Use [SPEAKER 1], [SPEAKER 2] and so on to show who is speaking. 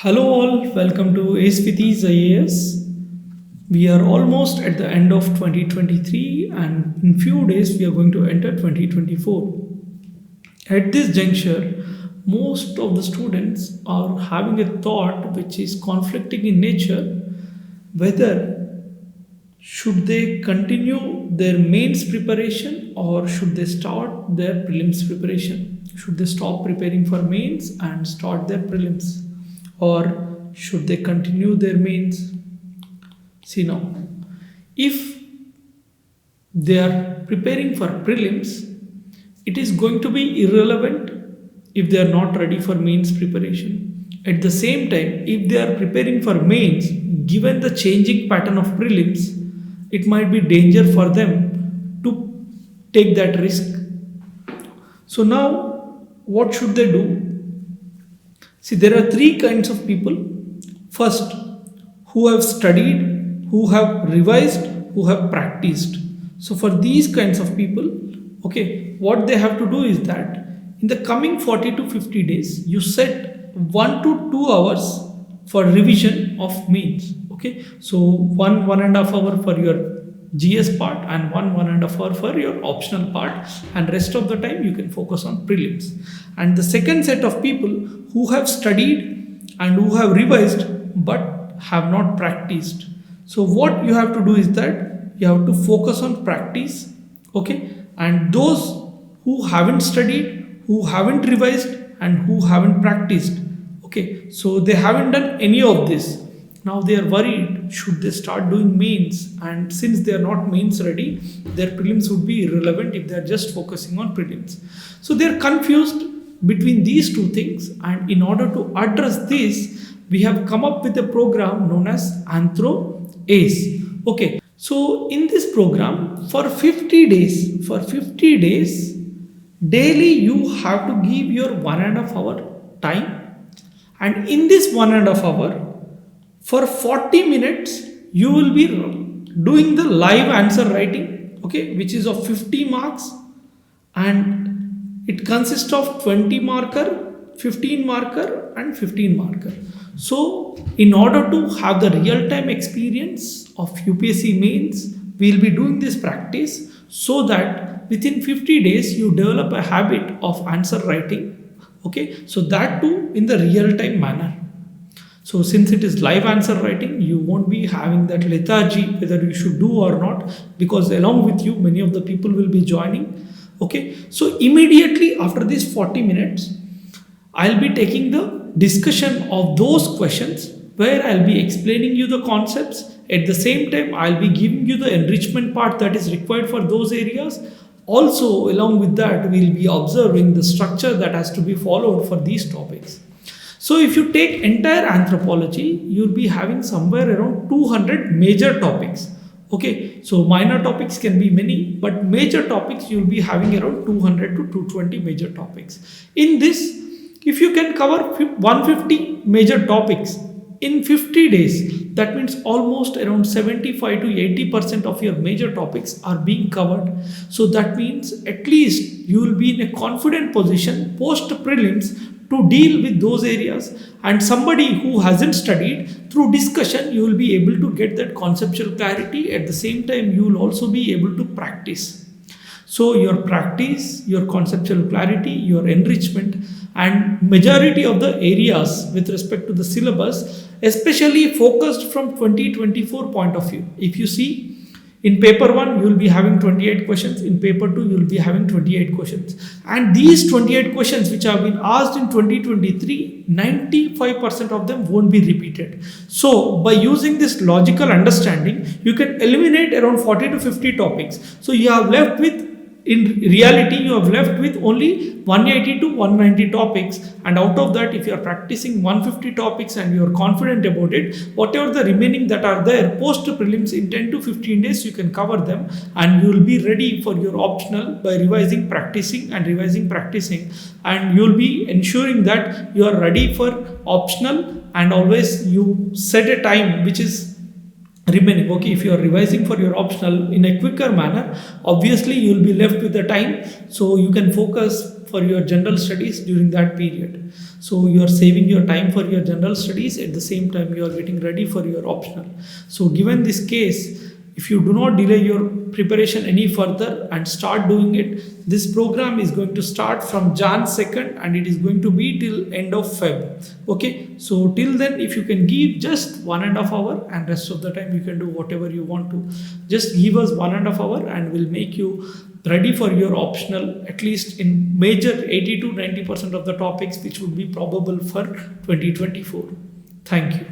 [SPEAKER 1] Hello all, welcome to ACE with Ease IAS. We are almost at the end of 2023 and in few days we are going to enter 2024. At this juncture, most of the students are having a thought which is conflicting in nature whether should they continue their mains preparation or should they start their prelims preparation? Should they stop preparing for mains and start their prelims? Or should they continue their mains? See now, if they are preparing for prelims, it is going to be irrelevant if they are not ready for mains preparation. At the same time, if they are preparing for mains, given the changing pattern of prelims, it might be danger for them to take that risk. So now, what should they do? See, there are three kinds of people. First, who have studied, who have revised, who have practiced. So, for these kinds of people, what they have to do is that in the coming 40 to 50 days, you set 1 to 2 hours for revision of mains. So one and a half hour for your GS part and one and a half hour for your optional part, and rest of the time you can focus on prelims. And the second set of people who have studied and who have revised but have not practiced. So what you have to do is that you have to focus on practice, and those who haven't studied, who haven't revised and who haven't practiced, so they haven't done any of this. Now they are worried, should they start doing mains? And since they are not mains ready, their prelims would be irrelevant if they are just focusing on prelims. So they are confused between these two things, and in order to address this, we have come up with a program known as ANTHRO ACE. So in this program, for 50 days, daily you have to give your 1.5 hour time, and in this 1.5 hour, for 40 minutes, you will be doing the live answer writing, which is of 50 marks, and it consists of 20 marker, 15 marker and 15 marker. So in order to have the real-time experience of UPSC mains, we will be doing this practice so that within 50 days, you develop a habit of answer writing, so that too in the real-time manner. So since it is live answer writing, you won't be having that lethargy whether you should do or not, because along with you, many of the people will be joining. So immediately after these 40 minutes, I'll be taking the discussion of those questions where I'll be explaining you the concepts. At the same time, I'll be giving you the enrichment part that is required for those areas. Also, along with that, we'll be observing the structure that has to be followed for these topics. So if you take entire anthropology, you'll be having somewhere around 200 major topics. So minor topics can be many, but major topics you'll be having around 200 to 220 major topics. In this, if you can cover 150 major topics in 50 days, that means almost around 75 to 80% of your major topics are being covered. So that means at least you will be in a confident position post prelims to deal with those areas, and somebody who hasn't studied, through discussion you will be able to get that conceptual clarity. At the same time, you will also be able to practice. So your practice, your conceptual clarity, your enrichment, and majority of the areas with respect to the syllabus, especially focused from 2024 point of view. If you see, in paper 1, you will be having 28 questions. In paper 2, you will be having 28 questions. And these 28 questions which have been asked in 2023, 95% of them won't be repeated. So by using this logical understanding, you can eliminate around 40 to 50 topics. So you have left with, in reality, you have left with only 180 to 190 topics, and out of that, if you are practicing 150 topics and you are confident about it, whatever the remaining that are there post prelims in 10 to 15 days, you can cover them, and you will be ready for your optional by revising, practicing, and you will be ensuring that you are ready for optional. And always you set a time which is remaining. Okay, if you are revising for your optional in a quicker manner, obviously you will be left with the time, so you can focus for your general studies during that period. So you are saving your time for your general studies, at the same time you are getting ready for your optional. So given this case, if you do not delay your preparation any further and start doing it, this program is going to start from Jan 2nd and it is going to be till end of Feb. Okay, so till then, if you can give just 1.5 hour and rest of the time you can do whatever you want to, just give us 1.5 hour and we'll make you ready for your optional, at least in major 80 to 90% of the topics which would be probable for 2024. Thank you.